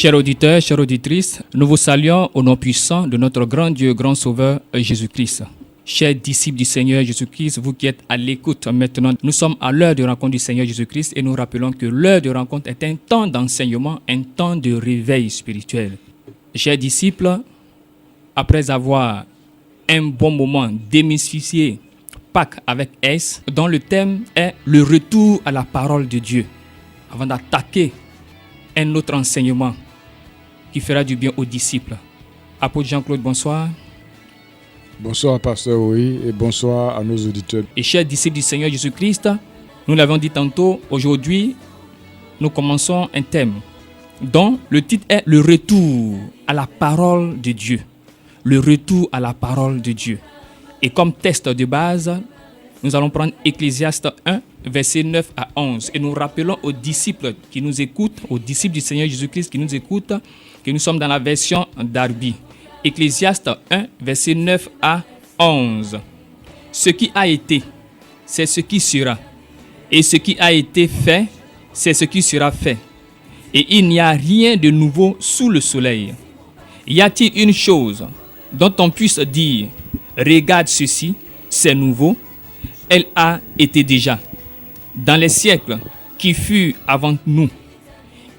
Chers auditeurs, chères auditrices, nous vous saluons au nom puissant de notre grand Dieu, grand Sauveur Jésus-Christ. Chers disciples du Seigneur Jésus-Christ, vous qui êtes à l'écoute maintenant, nous sommes à l'heure de rencontre du Seigneur Jésus-Christ et nous rappelons que l'heure de rencontre est un temps d'enseignement, un temps de réveil spirituel. Chers disciples, après avoir un bon moment démystifié Pâques avec S, dont le thème est le retour à la parole de Dieu, avant d'attaquer un autre enseignement qui fera du bien aux disciples. Apôtre Jean-Claude, bonsoir. Bonsoir, pasteur Oui, et bonsoir à nos auditeurs. Et chers disciples du Seigneur Jésus-Christ, nous l'avons dit tantôt, aujourd'hui, nous commençons un thème dont le titre est le retour à la parole de Dieu. Le retour à la parole de Dieu. Et comme texte de base, nous allons prendre Ecclésiaste 1, versets 9 à 11. Et nous rappelons aux disciples qui nous écoutent, aux disciples du Seigneur Jésus-Christ qui nous écoutent, que nous sommes dans la version Darby. Ecclésiaste 1, versets 9 à 11. Ce qui a été, c'est ce qui sera. Et ce qui a été fait, c'est ce qui sera fait. Et il n'y a rien de nouveau sous le soleil. Y a-t-il une chose dont on puisse dire, regarde ceci, c'est nouveau? Elle a été déjà. Dans les siècles qui furent avant nous,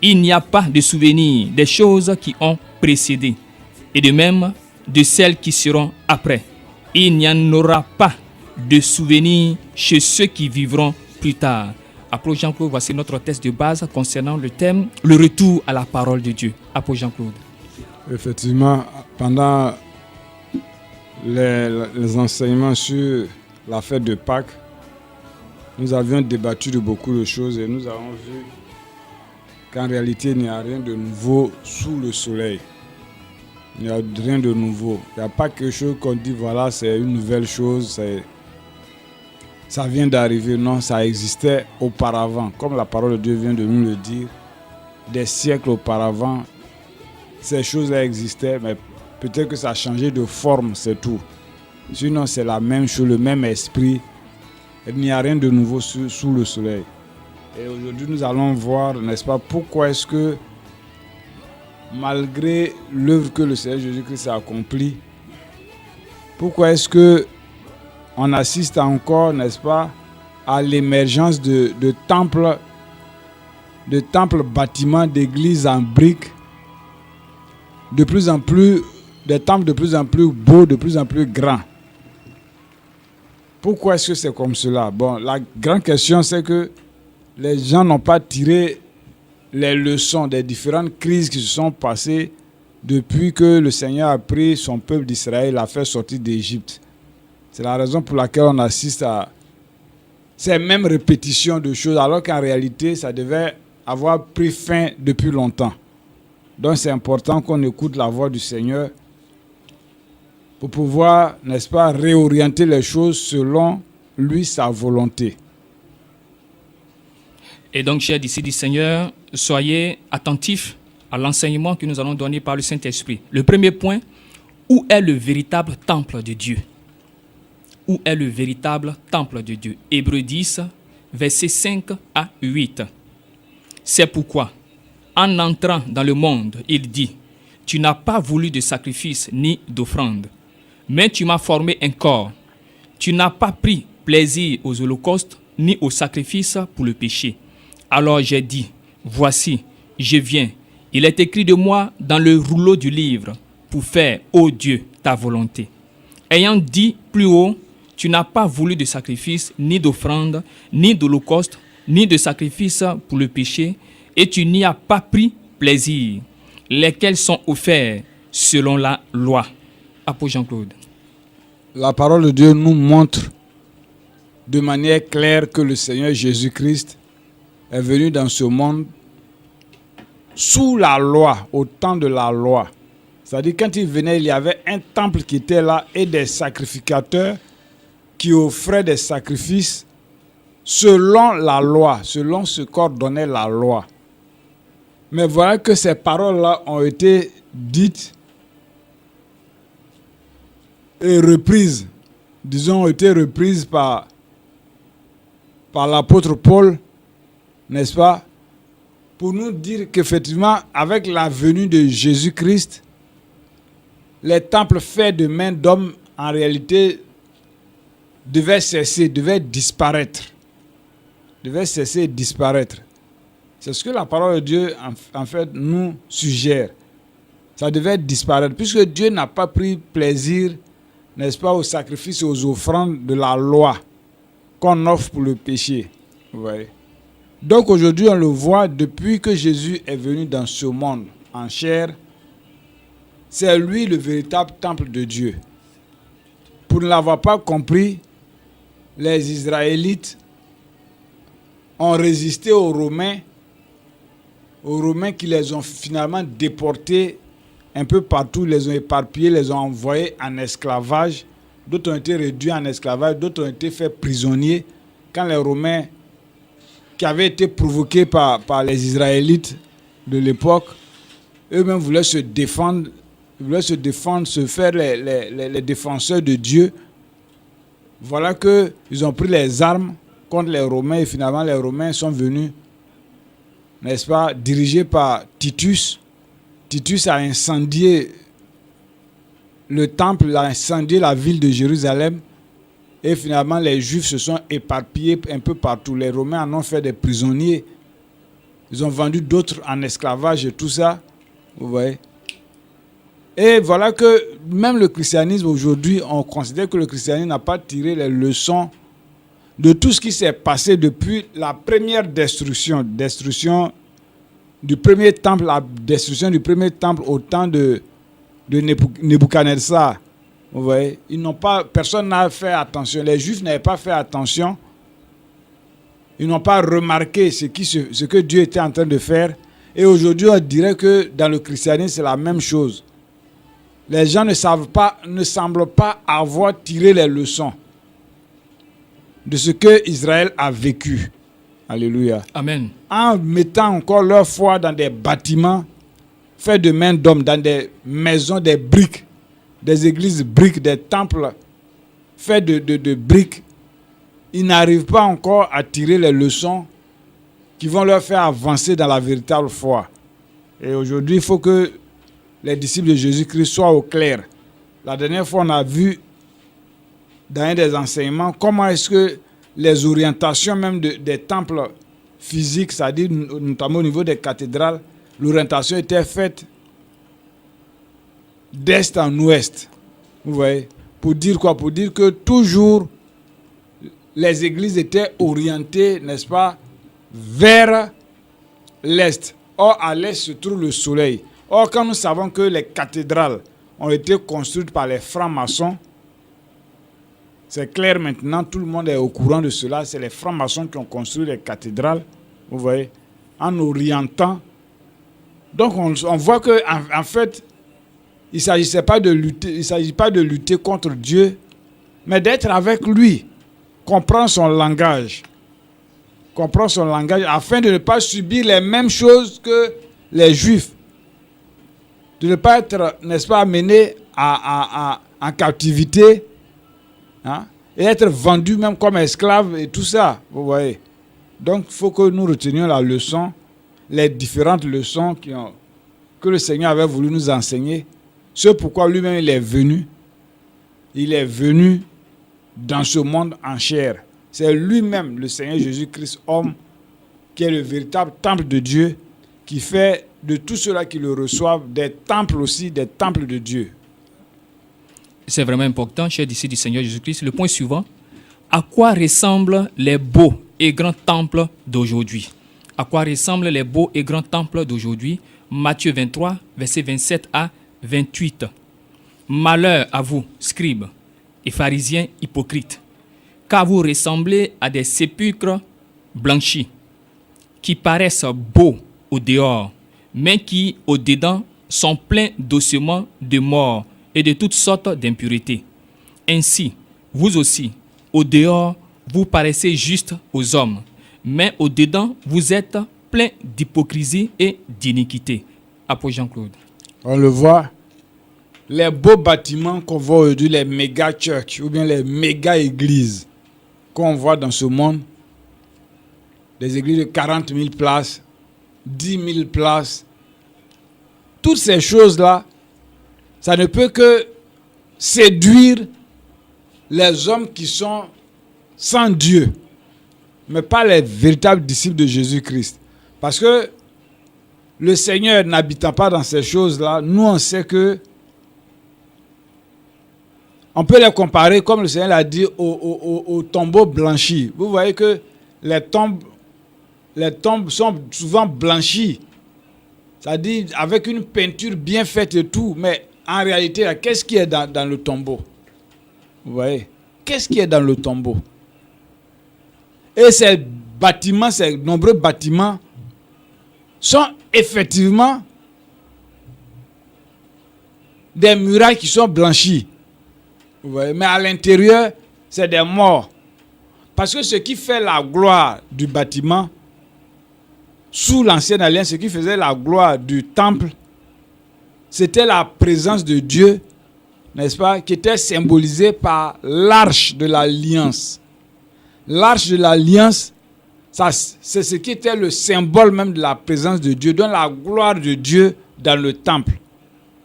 il n'y a pas de souvenir des choses qui ont précédé, et de même de celles qui seront après. Il n'y en aura pas de souvenir chez ceux qui vivront plus tard. Apôtre Jean-Claude, voici notre texte de base concernant le thème, le retour à la parole de Dieu. Apôtre Jean-Claude. Effectivement, pendant les enseignements sur la fête de Pâques, nous avions débattu de beaucoup de choses et nous avons vu qu'en réalité, il n'y a rien de nouveau sous le soleil. Il n'y a rien de nouveau. Il n'y a pas quelque chose qu'on dit, voilà, c'est une nouvelle chose, ça vient d'arriver. Non, ça existait auparavant. Comme la parole de Dieu vient de nous le dire, des siècles auparavant, ces choses-là existaient, mais peut-être que ça a changé de forme, c'est tout. Sinon, c'est la même chose, le même esprit. Il n'y a rien de nouveau sous le soleil. Et aujourd'hui, nous allons voir, n'est-ce pas, pourquoi est-ce que, malgré l'œuvre que le Seigneur Jésus-Christ a accomplie, pourquoi est-ce que on assiste encore, n'est-ce pas, à l'émergence de temples bâtiments d'églises en briques, de plus en plus, des temples de plus en plus beaux, de plus en plus grands. Pourquoi est-ce que c'est comme cela? Bon, la grande question, c'est que les gens n'ont pas tiré les leçons des différentes crises qui se sont passées depuis que le Seigneur a pris son peuple d'Israël, l'a fait sortir d'Égypte. C'est la raison pour laquelle on assiste à ces mêmes répétitions de choses, alors qu'en réalité, ça devait avoir pris fin depuis longtemps. Donc c'est important qu'on écoute la voix du Seigneur pour pouvoir, n'est-ce pas, réorienter les choses selon lui, sa volonté. Et donc, chers disciples du Seigneur, soyez attentifs à l'enseignement que nous allons donner par le Saint-Esprit. Le premier point, où est le véritable temple de Dieu? Où est le véritable temple de Dieu? Hébreux 10, versets 5 à 8. C'est pourquoi, en entrant dans le monde, il dit, « Tu n'as pas voulu de sacrifice ni d'offrande, mais tu m'as formé un corps. Tu n'as pas pris plaisir aux holocaustes ni aux sacrifices pour le péché. Alors j'ai dit, voici, je viens. Il est écrit de moi dans le rouleau du livre pour faire, ô Dieu, ta volonté. Ayant dit plus haut, tu n'as pas voulu de sacrifice, ni d'offrande, ni d'holocauste, ni de sacrifice pour le péché, et tu n'y as pas pris plaisir, lesquels sont offerts selon la loi. » Apôtre Jean-Claude. La parole de Dieu nous montre de manière claire que le Seigneur Jésus-Christ est venu dans ce monde sous la loi, au temps de la loi. C'est-à-dire quand il venait, il y avait un temple qui était là et des sacrificateurs qui offraient des sacrifices selon la loi, selon ce qu'ordonnait la loi. Mais voilà que ces paroles-là ont été dites et reprises, disons, ont été reprises par l'apôtre Paul, n'est-ce pas, pour nous dire qu'effectivement, avec la venue de Jésus-Christ, les temples faits de main d'hommes, en réalité, devaient cesser, devaient disparaître. Devaient cesser et disparaître. C'est ce que la parole de Dieu, en fait, nous suggère. Ça devait disparaître, puisque Dieu n'a pas pris plaisir, n'est-ce pas, aux sacrifices et aux offrandes de la loi qu'on offre pour le péché. Vous voyez? Donc aujourd'hui, on le voit, depuis que Jésus est venu dans ce monde en chair, c'est lui le véritable temple de Dieu. Pour ne l'avoir pas compris, les Israélites ont résisté aux Romains qui les ont finalement déportés un peu partout, les ont éparpillés, les ont envoyés en esclavage. D'autres ont été réduits en esclavage, d'autres ont été faits prisonniers. Quand les Romains, qui avaient été provoqués par les Israélites de l'époque, eux-mêmes voulaient se défendre, se faire les défenseurs de Dieu. Voilà qu'ils ont pris les armes contre les Romains et finalement les Romains sont venus, n'est-ce pas, dirigés par Titus. Titus a incendié le temple, a incendié la ville de Jérusalem et finalement les Juifs se sont éparpillés un peu partout. Les Romains en ont fait des prisonniers. Ils ont vendu d'autres en esclavage et tout ça. Vous voyez. Et voilà que même le christianisme aujourd'hui, on considère que le christianisme n'a pas tiré les leçons de tout ce qui s'est passé depuis la première destruction du premier temple, la destruction du premier temple au temps de Nebuchadnezzar. Vous voyez, personne n'a fait attention. Les Juifs n'avaient pas fait attention. Ils n'ont pas remarqué ce que Dieu était en train de faire. Et aujourd'hui, on dirait que dans le christianisme, c'est la même chose. Les gens ne semblent pas avoir tiré les leçons de ce que Israël a vécu. Alléluia. Amen. En mettant encore leur foi dans des bâtiments faits de main d'homme, dans des maisons, des briques, des églises briques, des temples faits de briques, ils n'arrivent pas encore à tirer les leçons qui vont leur faire avancer dans la véritable foi. Et aujourd'hui, il faut que les disciples de Jésus-Christ soient au clair. La dernière fois, on a vu dans un des enseignements comment est-ce que les orientations même des temples physiques, c'est-à-dire notamment au niveau des cathédrales, l'orientation était faite d'est en ouest. Vous voyez? Pour dire quoi? Pour dire que toujours les églises étaient orientées, n'est-ce pas, vers l'est. Or, à l'est se trouve le soleil. Or, quand nous savons que les cathédrales ont été construites par les francs-maçons, c'est clair maintenant, tout le monde est au courant de cela. C'est les francs-maçons qui ont construit les cathédrales, vous voyez, en orientant. Donc on voit que en fait, il ne s'agit pas de lutter contre Dieu, mais d'être avec lui, comprendre son langage, afin de ne pas subir les mêmes choses que les Juifs, de ne pas être, n'est-ce pas, amené en captivité. Hein? Et être vendu même comme esclave et tout ça, vous voyez. Donc, il faut que nous retenions la leçon, les différentes leçons que le Seigneur avait voulu nous enseigner. C'est pourquoi lui-même il est venu. Il est venu dans ce monde en chair. C'est lui-même, le Seigneur Jésus-Christ, homme, qui est le véritable temple de Dieu, qui fait de tous ceux-là qui le reçoivent des temples aussi, des temples de Dieu. C'est vraiment important, chers disciples du Seigneur Jésus-Christ. Le point suivant, à quoi ressemblent les beaux et grands temples d'aujourd'hui? À quoi ressemblent les beaux et grands temples d'aujourd'hui? Matthieu 23, versets 27 à 28. Malheur à vous, scribes et pharisiens hypocrites, car vous ressemblez à des sépulcres blanchis, qui paraissent beaux au dehors, mais qui, au dedans, sont pleins d'ossements de mort et de toutes sortes d'impuretés. Ainsi, vous aussi, au dehors, vous paraissez justes aux hommes, mais au dedans, vous êtes pleins d'hypocrisie et d'iniquité. Apôtre Jean-Claude. On le voit, les beaux bâtiments qu'on voit aujourd'hui, les méga church ou bien les méga églises qu'on voit dans ce monde, des églises de 40 000 places, 10 000 places. Toutes ces choses-là, ça ne peut que séduire les hommes qui sont sans Dieu, mais pas les véritables disciples de Jésus-Christ. Parce que le Seigneur n'habitant pas dans ces choses-là, nous on sait que on peut les comparer, comme le Seigneur l'a dit, aux tombeaux blanchis. Vous voyez que les tombes sont souvent blanchies. C'est-à-dire avec une peinture bien faite et tout. Mais en réalité, qu'est-ce qui est dans le tombeau? Vous voyez? Qu'est-ce qui est dans le tombeau? Et ces bâtiments, ces nombreux bâtiments, sont effectivement des murailles qui sont blanchies. Vous voyez? Mais à l'intérieur, c'est des morts. Parce que ce qui fait la gloire du bâtiment, sous l'ancienne alliance, ce qui faisait la gloire du temple, c'était la présence de Dieu, n'est-ce pas, qui était symbolisée par l'arche de l'alliance. L'arche de l'alliance, c'est ce qui était le symbole même de la présence de Dieu, donc la gloire de Dieu dans le temple.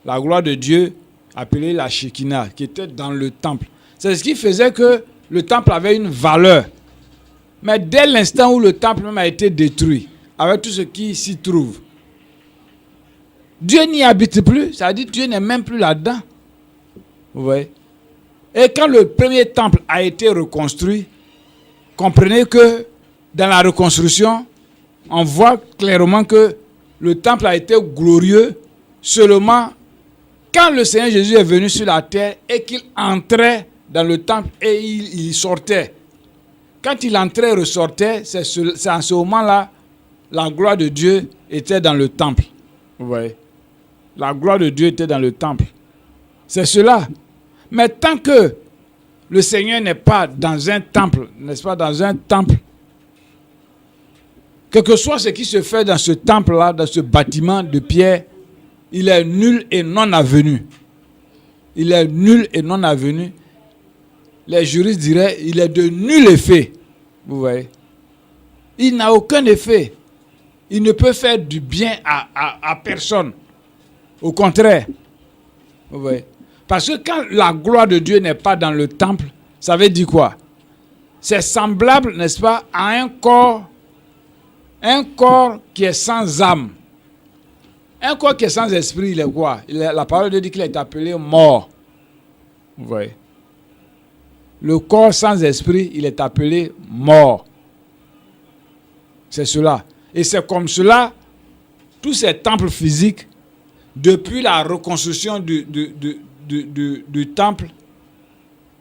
La gloire de Dieu, appelée la Shekinah, qui était dans le temple. C'est ce qui faisait que le temple avait une valeur. Mais dès l'instant où le temple même a été détruit, avec tout ce qui s'y trouve, Dieu n'y habite plus, ça veut dire que Dieu n'est même plus là-dedans. Vous voyez? Et quand le premier temple a été reconstruit, comprenez que dans la reconstruction, on voit clairement que le temple a été glorieux seulement quand le Seigneur Jésus est venu sur la terre et qu'il entrait dans le temple et il sortait. Quand il entrait et ressortait, c'est en ce moment-là, la gloire de Dieu était dans le temple. Vous voyez? La gloire de Dieu était dans le temple. C'est cela. Mais tant que le Seigneur n'est pas dans un temple, n'est-ce pas, dans un temple, quel que soit ce qui se fait dans ce temple-là, dans ce bâtiment de pierre, il est nul et non avenu. Il est nul et non avenu. Les juristes diraient, il est de nul effet. Vous voyez? Il n'a aucun effet. Il ne peut faire du bien à personne. Au contraire. Vous voyez? Parce que quand la gloire de Dieu n'est pas dans le temple, ça veut dire quoi? C'est semblable, n'est-ce pas, à un corps qui est sans âme. Un corps qui est sans esprit, il est quoi? La parole de Dieu dit qu'il est appelé mort. Vous voyez? Le corps sans esprit, il est appelé mort. C'est cela. Et c'est comme cela, tous ces temples physiques, depuis la reconstruction du temple,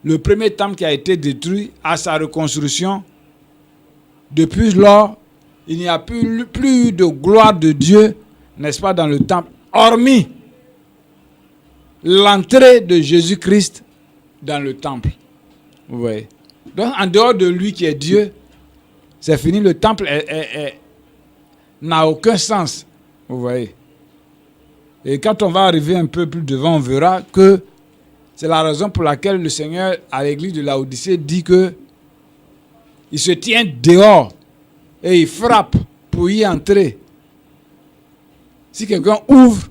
le premier temple qui a été détruit, à sa reconstruction, depuis lors, il n'y a plus de gloire de Dieu, n'est-ce pas, dans le temple, hormis l'entrée de Jésus-Christ dans le temple. Vous voyez? Donc, en dehors de lui qui est Dieu, c'est fini, le temple n'a aucun sens. Vous voyez? Et quand on va arriver un peu plus devant, on verra que c'est la raison pour laquelle le Seigneur, à l'église de Laodicée, dit que il se tient dehors et il frappe pour y entrer. Si quelqu'un ouvre,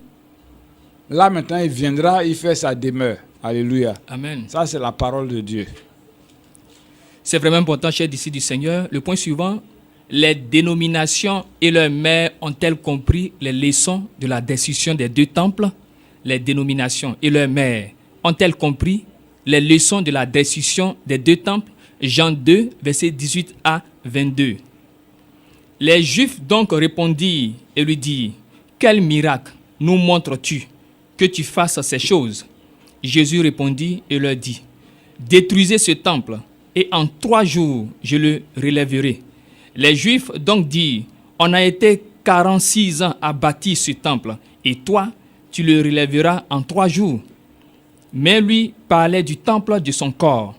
là maintenant il viendra, il fait sa demeure. Alléluia. Amen. Ça, c'est la parole de Dieu. C'est vraiment important, chers disciples du Seigneur. Le point suivant, les dénominations et leurs maires ont-elles compris les leçons de la destruction des deux temples? Les dénominations et leurs maires ont-elles compris les leçons de la destruction des deux temples? Jean 2, versets 18 à 22. Les Juifs donc répondirent et lui dirent, « Quel miracle nous montres-tu que tu fasses ces choses ?» Jésus répondit et leur dit, « Détruisez ce temple, et en 3 jours je le relèverai. » Les Juifs donc dirent, « On a été 46 ans à bâtir ce temple, et toi, tu le relèveras en 3 jours. » Mais lui parlait du temple de son corps.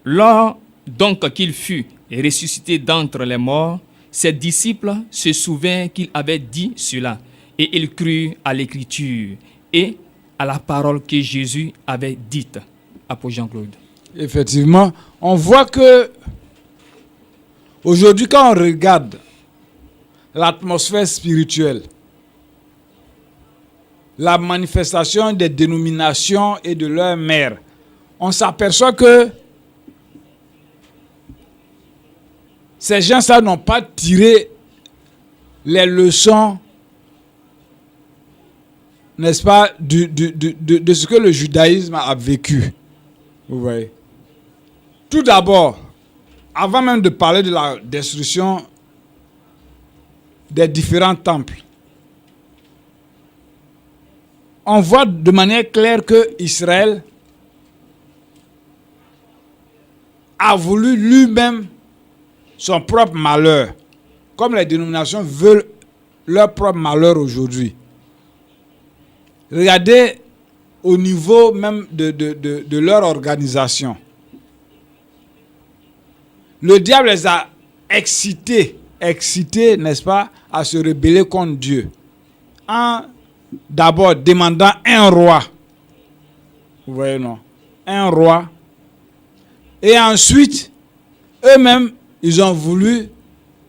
Lors donc qu'il fut ressuscité d'entre les morts, ses disciples se souvinrent qu'il avait dit cela, et ils crurent à l'écriture et à la parole que Jésus avait dite. Apôtre Jean-Claude. Effectivement, on voit que aujourd'hui, quand on regarde l'atmosphère spirituelle, la manifestation des dénominations et de leurs mères, on s'aperçoit que ces gens-là n'ont pas tiré les leçons, n'est-ce pas, de ce que le judaïsme a vécu. Vous voyez. Tout d'abord, avant même de parler de la destruction des différents temples, on voit de manière claire que Israël a voulu lui-même son propre malheur, comme les dénominations veulent leur propre malheur aujourd'hui. Regardez au niveau même de leur organisation. Le diable les a excités, n'est-ce pas, à se rebeller contre Dieu. En d'abord demandant un roi. Vous voyez, non? Un roi. Et ensuite, eux-mêmes, ils ont voulu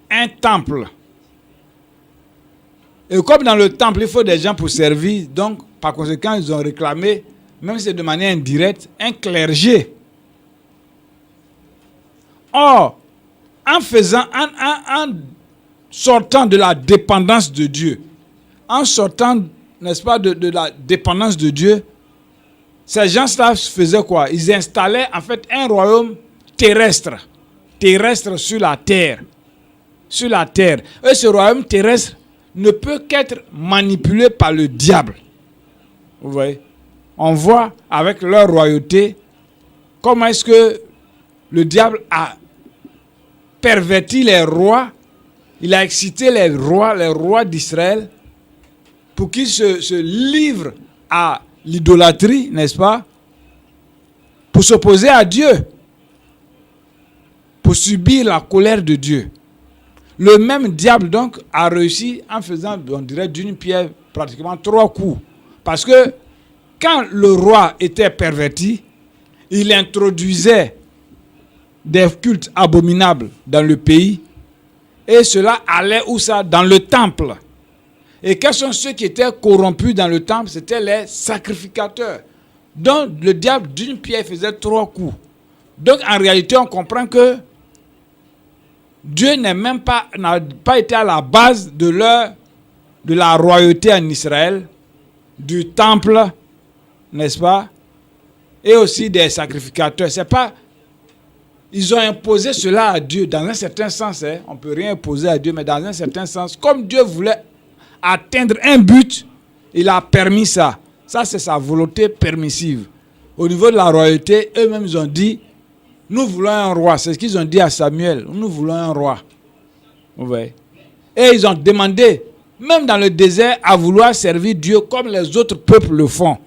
un temple. Et comme dans le temple, il faut des gens pour servir, donc par conséquent, ils ont réclamé, même si c'est de manière indirecte, un clergé. Or, en sortant de la dépendance de Dieu, en sortant, n'est-ce pas, de la dépendance de Dieu, ces gens-là faisaient quoi? Ils installaient en fait un royaume terrestre sur la terre. Sur la terre. Et ce royaume terrestre ne peut qu'être manipulé par le diable. Vous voyez? On voit avec leur royauté comment est-ce que le diable a perverti les rois. Il a excité les rois d'Israël, pour qu'ils se livrent à l'idolâtrie, n'est-ce pas? Pour s'opposer à Dieu. Pour subir la colère de Dieu. Le même diable donc a réussi en faisant, on dirait, d'une pierre pratiquement 3 coups. Parce que quand le roi était perverti, il introduisait des cultes abominables dans le pays. Et cela allait où ça? Dans le temple. Et quels sont ceux qui étaient corrompus dans le temple? C'était les sacrificateurs. Donc le diable d'une pierre faisait 3 coups. Donc en réalité, on comprend que Dieu n'a pas été à la base de la royauté en Israël, du temple, n'est-ce pas? Et aussi des sacrificateurs. C'est pas, ils ont imposé cela à Dieu dans un certain sens. On ne peut rien imposer à Dieu, mais dans un certain sens, comme Dieu voulait atteindre un but, il a permis ça. Ça, c'est sa volonté permissive. Au niveau de la royauté, eux-mêmes, ils ont dit, nous voulons un roi. C'est ce qu'ils ont dit à Samuel. Nous voulons un roi. Vous voyez? Et ils ont demandé, même dans le désert, à vouloir servir Dieu comme les autres peuples le font.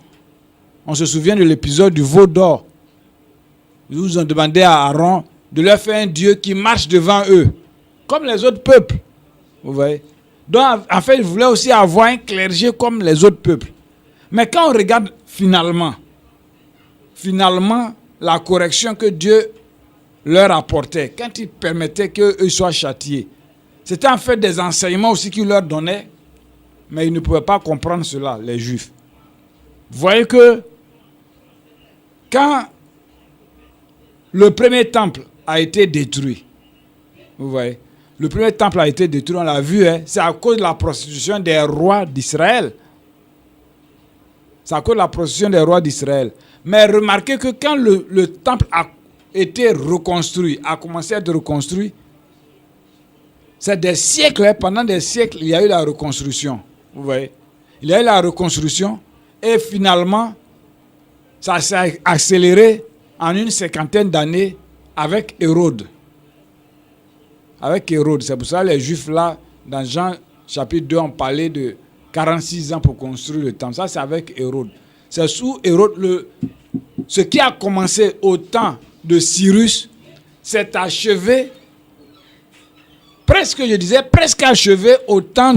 On se souvient de l'épisode du veau d'or. Ils ont demandé à Aaron de leur faire un Dieu qui marche devant eux, comme les autres peuples. Vous voyez? Donc, en fait, ils voulaient aussi avoir un clergé comme les autres peuples. Mais quand on regarde finalement, la correction que Dieu leur apportait, quand il permettait qu'eux soient châtiés, c'était en fait des enseignements aussi qu'il leur donnait, mais ils ne pouvaient pas comprendre cela, les Juifs. Vous voyez que quand le premier temple a été détruit, vous voyez, le premier temple a été détruit, on l'a vu, c'est à cause de la prostitution des rois d'Israël. C'est à cause de la prostitution des rois d'Israël. Mais remarquez que quand le temple a été reconstruit, a commencé à être reconstruit, c'est des siècles, pendant des siècles, il y a eu la reconstruction. Vous voyez? Il y a eu la reconstruction et finalement, ça s'est accéléré en une 50aine d'années avec Hérode. Avec Hérode. C'est pour ça que les Juifs là, dans Jean chapitre 2, ont parlé de 46 ans pour construire le temple. Ça, c'est avec Hérode. C'est sous Hérode. Ce qui a commencé au temps de Cyrus s'est achevé, presque achevé au temps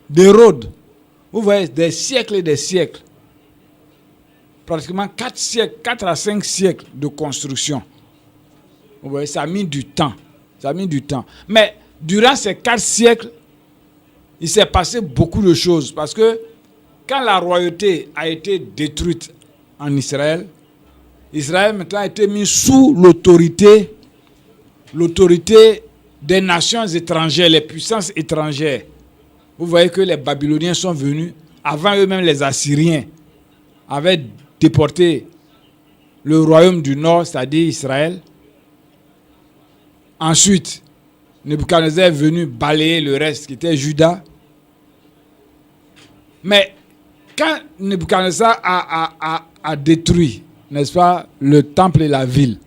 d'Hérode. Vous voyez, des siècles et des siècles. Pratiquement 4 à 5 siècles de construction. Vous voyez, ça a mis du temps. Mais durant ces 4 siècles, il s'est passé beaucoup de choses. Parce que quand la royauté a été détruite en Israël, Israël maintenant a été mis sous l'autorité des nations étrangères, les puissances étrangères. Vous voyez que les Babyloniens sont venus, avant eux-mêmes les Assyriens avaient déporté le royaume du Nord, c'est-à-dire Israël. Ensuite, Nebuchadnezzar est venu balayer le reste qui était Juda. Mais quand Nebuchadnezzar a détruit, n'est-ce pas, le temple et la ville,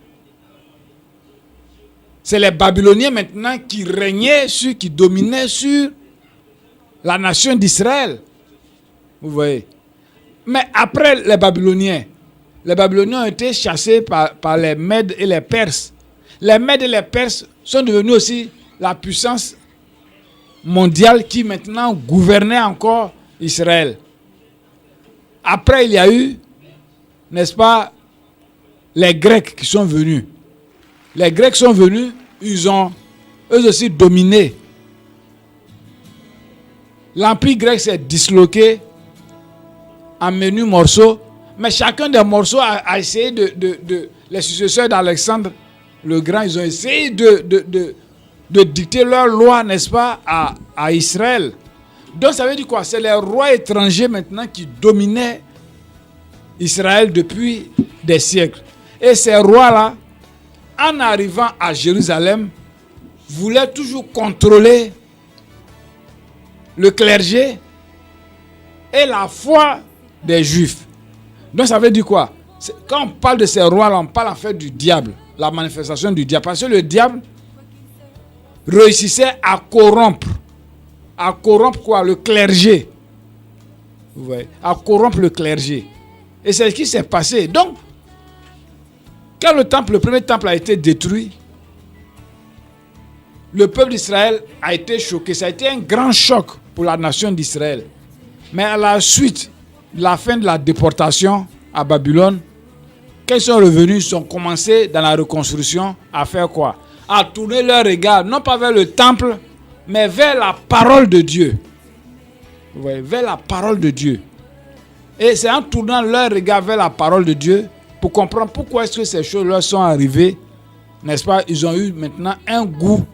c'est les Babyloniens maintenant qui régnaient qui dominaient sur la nation d'Israël. Vous voyez. Mais après les Babyloniens ont été chassés par les Mèdes et les Perses. Les Mèdes et les Perses sont devenus aussi la puissance mondiale qui maintenant gouvernait encore Israël. Après, il y a eu, n'est-ce pas, les Grecs qui sont venus. Les Grecs sont venus, ils ont eux aussi dominé. L'empire grec s'est disloqué en menus morceaux, mais chacun des morceaux a essayé les successeurs d'Alexandre le Grand, ils ont essayé de dicter leur loi, n'est-ce pas, à Israël. Donc ça veut dire quoi? C'est les rois étrangers maintenant qui dominaient Israël depuis des siècles. Et ces rois-là, en arrivant à Jérusalem, voulaient toujours contrôler le clergé et la foi des Juifs. Donc ça veut dire quoi? Quand on parle de ces rois-là, on parle en fait du diable, la manifestation du diable. Parce que le diable réussissait à corrompre quoi? Le clergé. Vous voyez? À corrompre le clergé. Et c'est ce qui s'est passé. Donc, quand le premier temple a été détruit, le peuple d'Israël a été choqué. Ça a été un grand choc pour la nation d'Israël. Mais à la suite de la fin de la déportation à Babylone, quand ils sont revenus, ils ont commencé dans la reconstruction à faire quoi? À tourner leur regard, non pas vers le temple, mais vers la parole de Dieu. Vous voyez, vers la parole de Dieu. Et c'est en tournant leur regard vers la parole de Dieu pour comprendre pourquoi est-ce que ces choses leur sont arrivées, n'est-ce pas? Ils ont eu maintenant un goût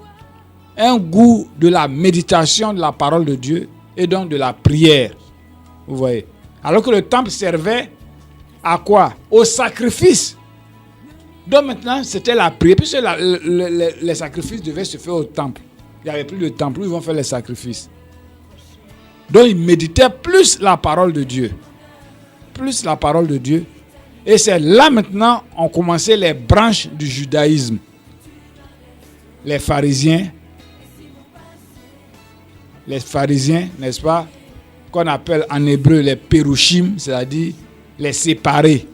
de la méditation de la parole de Dieu et donc de la prière. Vous voyez. Alors que le temple servait à quoi? Au sacrifice. Donc maintenant, c'était la prière. Puisque les sacrifices devaient se faire au temple. Il n'y avait plus de temple où ils vont faire les sacrifices. Donc ils méditaient plus la parole de Dieu. Plus la parole de Dieu. Et c'est là maintenant ont commencé les branches du judaïsme. Les pharisiens, n'est-ce pas, qu'on appelle en hébreu les pérushim, c'est-à-dire les séparés.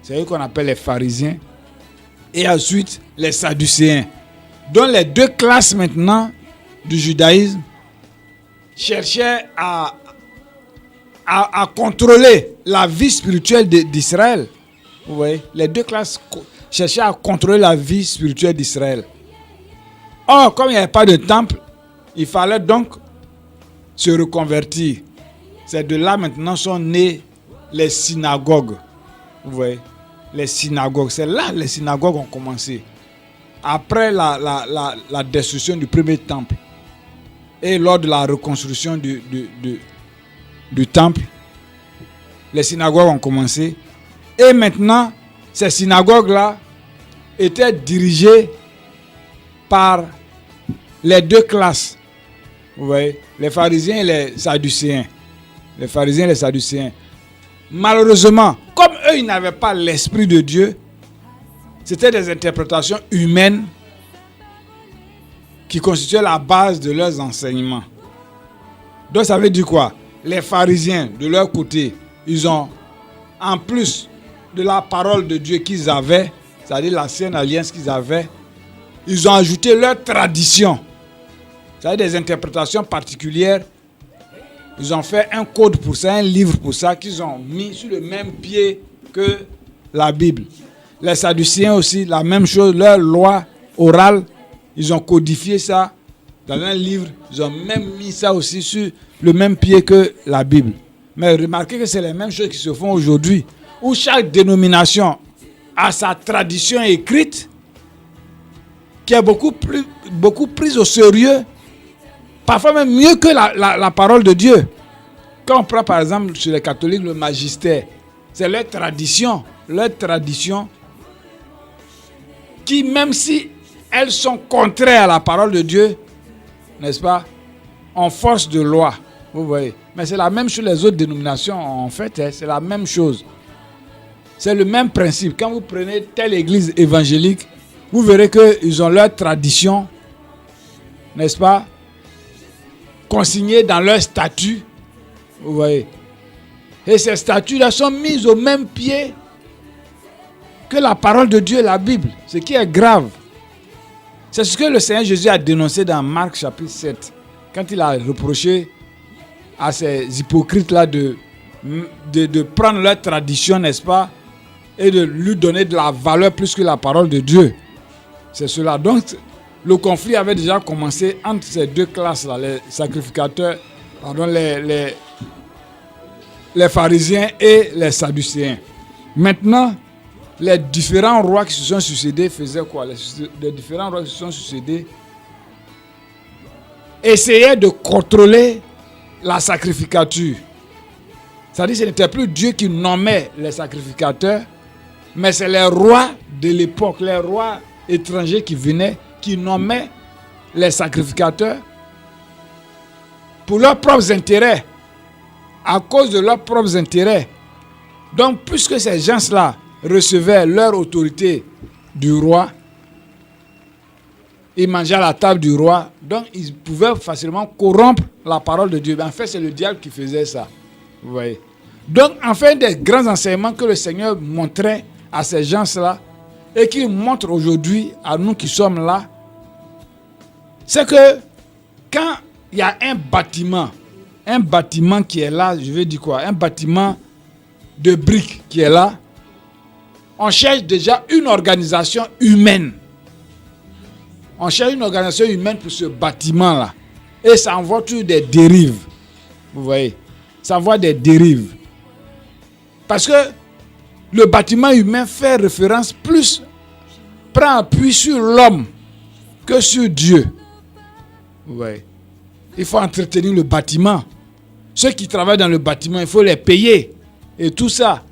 C'est eux qu'on appelle les pharisiens. Et ensuite, les sadducéens. Donc les deux classes maintenant du judaïsme cherchaient à contrôler la vie spirituelle d'Israël. Vous voyez, les deux classes cherchaient à contrôler la vie spirituelle d'Israël. Or, comme il n'y avait pas de temple, il fallait donc se reconvertir. C'est de là maintenant sont nées les synagogues. Vous voyez, les synagogues. C'est là que les synagogues ont commencé. Après la destruction du premier temple et lors de la reconstruction du temple, les synagogues ont commencé. Et maintenant, ces synagogues-là étaient dirigées par les deux classes. Vous voyez, les pharisiens et les sadducéens. Les pharisiens et les sadducéens. Malheureusement, comme eux, ils n'avaient pas l'Esprit de Dieu, c'était des interprétations humaines qui constituaient la base de leurs enseignements. Donc ça veut dire quoi? Les pharisiens, de leur côté, ils ont, en plus de la parole de Dieu qu'ils avaient, c'est-à-dire l'ancienne alliance qu'ils avaient, ils ont ajouté leur tradition, c'est-à-dire des interprétations particulières. Ils ont fait un code pour ça, un livre pour ça, qu'ils ont mis sur le même pied que la Bible. Les sadducéens aussi, la même chose, leur loi orale, ils ont codifié ça Dans un livre, ils ont même mis ça aussi sur le même pied que la Bible. Mais remarquez que c'est les mêmes choses qui se font aujourd'hui, où chaque dénomination a sa tradition écrite, qui est beaucoup prise au sérieux, parfois même mieux que la parole de Dieu. Quand on prend par exemple chez les catholiques le magistère, c'est leur tradition qui, même si elles sont contraires à la parole de Dieu, n'est-ce pas, en force de loi, vous voyez. Mais c'est la même chose les autres dénominations, en fait, c'est la même chose. C'est le même principe. Quand vous prenez telle église évangélique, vous verrez qu'ils ont leur tradition, n'est-ce pas, consignée dans leur statut, vous voyez. Et ces statuts-là sont mis au même pied que la parole de Dieu et la Bible, ce qui est grave. C'est ce que le Seigneur Jésus a dénoncé dans Marc chapitre 7, quand il a reproché à ces hypocrites-là de prendre leur tradition, n'est-ce pas, et de lui donner de la valeur plus que la parole de Dieu. C'est cela. Donc, le conflit avait déjà commencé entre ces deux classes-là, les sacrificateurs, les pharisiens et les sadducéens. Maintenant, les différents rois qui se sont succédés faisaient quoi? Les différents rois qui se sont succédés essayaient de contrôler la sacrificature. C'est-à-dire que ce n'était plus Dieu qui nommait les sacrificateurs, mais c'est les rois de l'époque, les rois étrangers qui venaient, qui nommaient les sacrificateurs pour leurs propres intérêts, à cause de leurs propres intérêts. Donc, puisque ces gens-là recevaient leur autorité du roi, ils mangeaient à la table du roi, donc ils pouvaient facilement corrompre la parole de Dieu. Mais en fait, c'est le diable qui faisait ça. Vous voyez. Donc, en fait, des grands enseignements que le Seigneur montrait à ces gens-là et qu'il montre aujourd'hui à nous qui sommes là, c'est que quand il y a un bâtiment qui est là, je veux dire quoi, un bâtiment de briques qui est là, on cherche déjà une organisation humaine. On cherche une organisation humaine pour ce bâtiment-là. Et ça envoie toujours des dérives. Vous voyez, ça envoie des dérives. Parce que le bâtiment humain fait référence plus, prend appui sur l'homme que sur Dieu. Vous voyez. Il faut entretenir le bâtiment. Ceux qui travaillent dans le bâtiment, il faut les payer. Et tout ça.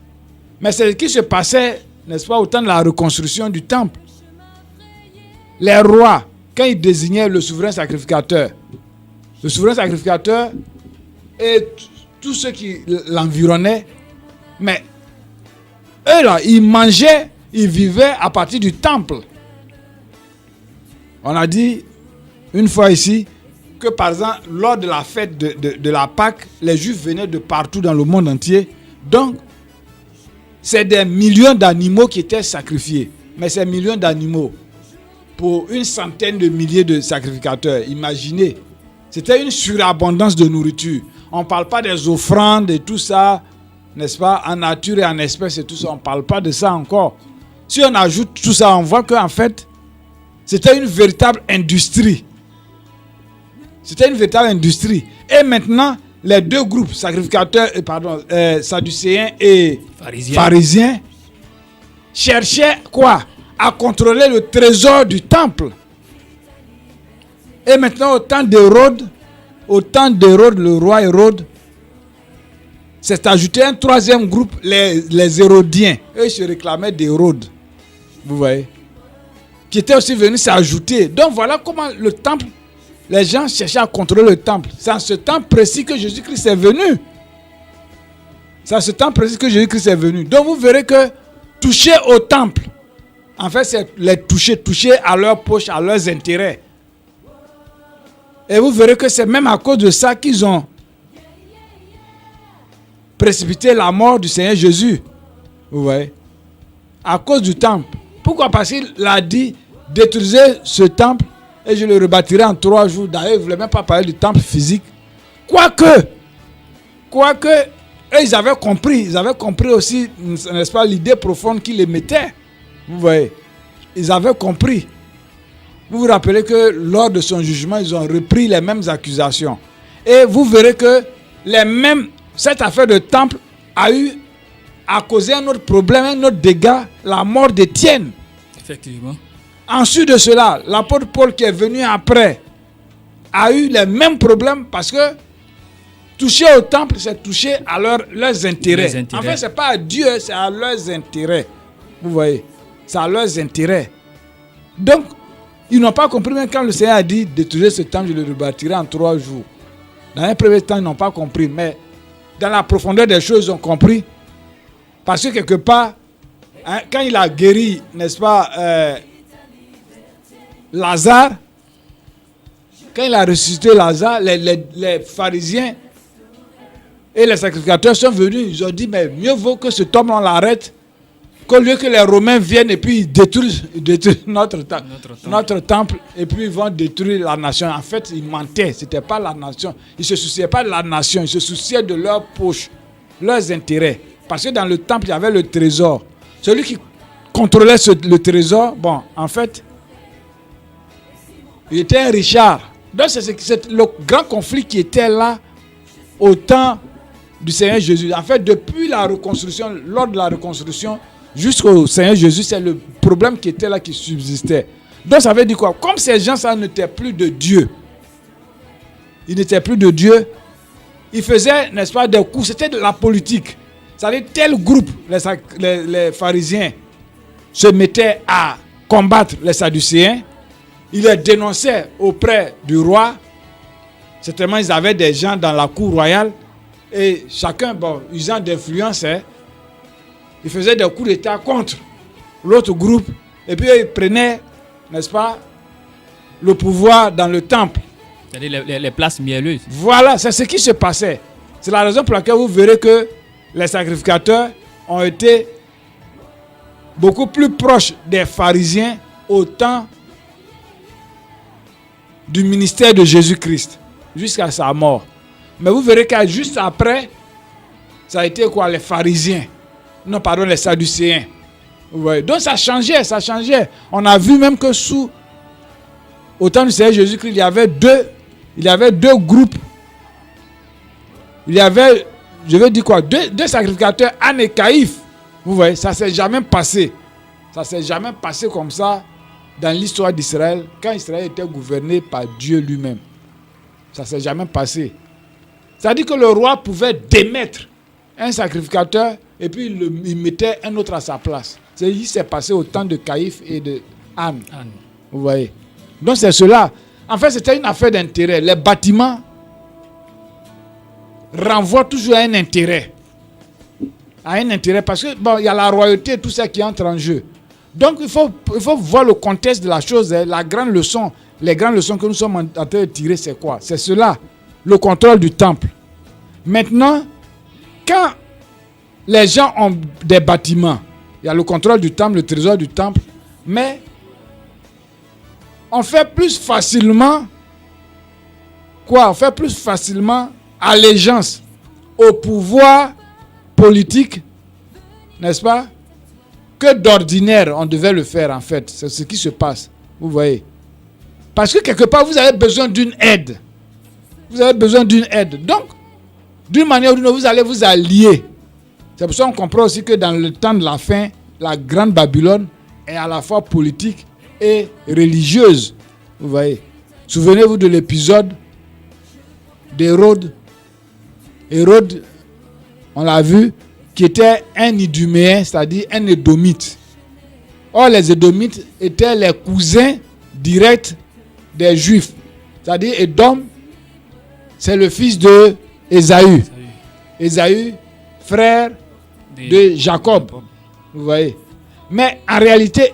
Mais c'est ce qui se passait, n'est-ce pas, au temps de la reconstruction du temple. Les rois, quand ils désignaient le souverain sacrificateur et tous ceux qui l'environnaient, mais eux là, ils mangeaient, ils vivaient à partir du temple. On a dit une fois ici que par exemple, lors de la fête de la Pâque, les Juifs venaient de partout dans le monde entier. Donc, c'est des millions d'animaux qui étaient sacrifiés. Mais ces millions d'animaux, pour une centaine de milliers de sacrificateurs, imaginez, c'était une surabondance de nourriture. On ne parle pas des offrandes et tout ça, n'est-ce pas, en nature et en espèces et tout ça, on ne parle pas de ça encore. Si on ajoute tout ça, on voit qu'en fait, c'était une véritable industrie. C'était une véritable industrie. Et maintenant, les deux groupes, sadducéens et pharisiens, cherchaient quoi? À contrôler le trésor du temple. Et maintenant, au temps d'Hérode, le roi Hérode, s'est ajouté un troisième groupe, les Hérodiens. Eux, ils se réclamaient d'Hérode. Vous voyez? Qui étaient aussi venus s'ajouter. Donc voilà comment le temple, les gens cherchaient à contrôler le temple. C'est en ce temps précis que Jésus-Christ est venu. Donc vous verrez que toucher au temple, en fait, c'est les toucher à leur poche, à leurs intérêts. Et vous verrez que c'est même à cause de ça qu'ils ont précipité la mort du Seigneur Jésus. Vous voyez? À cause du temple. Pourquoi? Parce qu'il a dit, détruisez ce temple et je le rebâtirai en 3 jours. D'ailleurs, il ne voulait même pas parler du temple physique. Quoique, eux, ils avaient compris aussi, n'est-ce pas, l'idée profonde qu'il émettait. Vous voyez, ils avaient compris. vous vous rappelez que lors de son jugement, ils ont repris les mêmes accusations. Et vous verrez que cette affaire de temple a causé un autre problème, un autre dégât, la mort d'Étienne. Effectivement. Ensuite de cela, l'apôtre Paul qui est venu après a eu les mêmes problèmes parce que toucher au temple, c'est toucher à leurs intérêts. En fait, ce n'est pas à Dieu, c'est à leurs intérêts. Vous voyez, c'est à leurs intérêts. Donc, ils n'ont pas compris, même quand le Seigneur a dit détruire ce temple, je le rebâtirai en 3 jours. Dans un premier temps, ils n'ont pas compris, mais dans la profondeur des choses, ils ont compris. Parce que quelque part, quand il a guéri, n'est-ce pas, Lazare, quand il a ressuscité Lazare, les pharisiens et les sacrificateurs sont venus, ils ont dit, mais mieux vaut que ce homme on l'arrête, qu'au lieu que les Romains viennent et puis détruisent notre temple, et puis ils vont détruire la nation. En fait, ils mentaient, ce n'était pas la nation. Ils ne se souciaient pas de la nation, ils se souciaient de leur poche, leurs intérêts. Parce que dans le temple, il y avait le trésor. Celui qui contrôlait le trésor, bon, en fait, il était un Richard. Donc, c'est le grand conflit qui était là au temps du Seigneur Jésus. En fait, depuis la reconstruction, lors de la reconstruction, jusqu'au Seigneur Jésus, c'est le problème qui était là, qui subsistait. Donc, ça veut dire quoi? Comme ces gens, ça n'était plus de Dieu. Ils n'étaient plus de Dieu. Ils faisaient, n'est-ce pas, des coups. C'était de la politique. C'est-à-dire, tel groupe, les pharisiens, se mettaient à combattre les sadducéens. Ils les dénonçaient auprès du roi. Certainement, ils avaient des gens dans la cour royale. Et chacun, bon, usant d'influence, ils faisaient des coups d'État contre l'autre groupe. Et puis, ils prenaient, n'est-ce pas, le pouvoir dans le temple. C'est-à-dire les places mielleuses. Voilà, c'est ce qui se passait. C'est la raison pour laquelle vous verrez que les sacrificateurs ont été beaucoup plus proches des pharisiens au temps du ministère de Jésus-Christ, jusqu'à sa mort. Mais vous verrez que juste après, ça a été quoi? Les pharisiens. Non, pardon, les sadducéens. Ouais. Donc ça changeait, ça changeait. On a vu même que au temps du Seigneur Jésus-Christ, il y avait deux groupes. Il y avait, je veux dire quoi, deux sacrificateurs, Anne et Caïphe. Vous voyez, ça ne s'est jamais passé. Ça ne s'est jamais passé comme ça dans l'histoire d'Israël, quand Israël était gouverné par Dieu lui-même. Ça ne s'est jamais passé. C'est-à-dire que le roi pouvait démettre un sacrificateur et puis il mettait un autre à sa place. C'est ce qui s'est passé au temps de Caïphe et de Anne. Vous voyez. Donc c'est cela. En fait, c'était une affaire d'intérêt. Les bâtiments renvoient toujours à un intérêt. À un intérêt parce que bon, il y a la royauté et tout ça qui entre en jeu. Donc il faut voir le contexte de la chose. La grande leçon, les grandes leçons que nous sommes en train de tirer, c'est quoi? C'est cela, le contrôle du temple. Maintenant, quand les gens ont des bâtiments, il y a le contrôle du temple, le trésor du temple, mais on fait plus facilement quoi? On fait plus facilement allégeance au pouvoir politique, n'est-ce pas, que d'ordinaire on devait le faire en fait. C'est ce qui se passe, vous voyez. Parce que quelque part, vous avez besoin d'une aide. Vous avez besoin d'une aide. Donc, d'une manière ou d'une autre, vous allez vous allier. C'est pour ça qu'on comprend aussi que dans le temps de la fin, la grande Babylone est à la fois politique et religieuse. Vous voyez. Souvenez-vous de l'épisode d'Hérode. Hérode, on l'a vu, qui était un Iduméen, c'est-à-dire un Édomite. Or, les Édomites étaient les cousins directs des Juifs. C'est-à-dire, Édom, c'est le fils de Ésaü. Ésaü, frère de Jacob. Vous voyez. Mais en réalité,